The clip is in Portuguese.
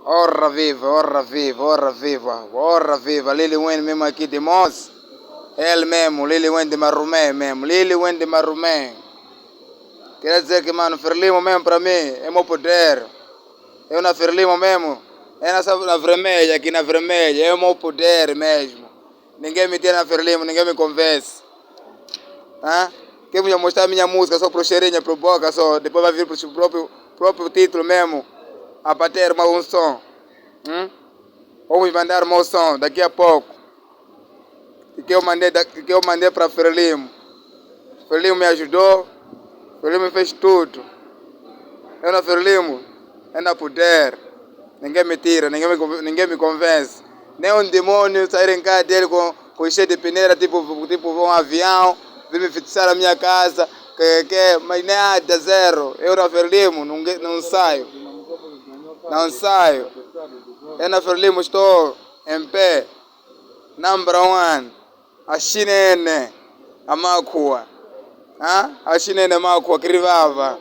Ora viva, ora viva, ora viva, ora viva. Lili Wayne mesmo aqui de Mons. Ele mesmo, Lili Wayne de Marumé mesmo. Lili Wayne de Marumé. Quer dizer que, mano, Frelimo mesmo para mim é meu poder. Eu na Frelimo mesmo, é na vermelha, aqui na vermelha, é o meu poder mesmo. Ninguém me tira na Frelimo, ninguém me convence. Hã? Quer me mostrar minha música só pro cheirinho, pro boca só, depois vai vir pro próprio título mesmo, a bater um som. Vamos mandar um som daqui a pouco. Que eu mandei para Frelimo. Frelimo me ajudou, Frelimo fez tudo. Eu na Frelimo, é na poder. Ninguém me tira, ninguém me convence. Nem um demônio sair em casa dele com cheio de peneira, tipo um avião, vir me fixar na minha casa, mas nada, zero. Eu na Frelimo não saio. Não saio. Eu na Frelimo estou em pé. Number one. A chinene. A makua. A chinene makua que rivava.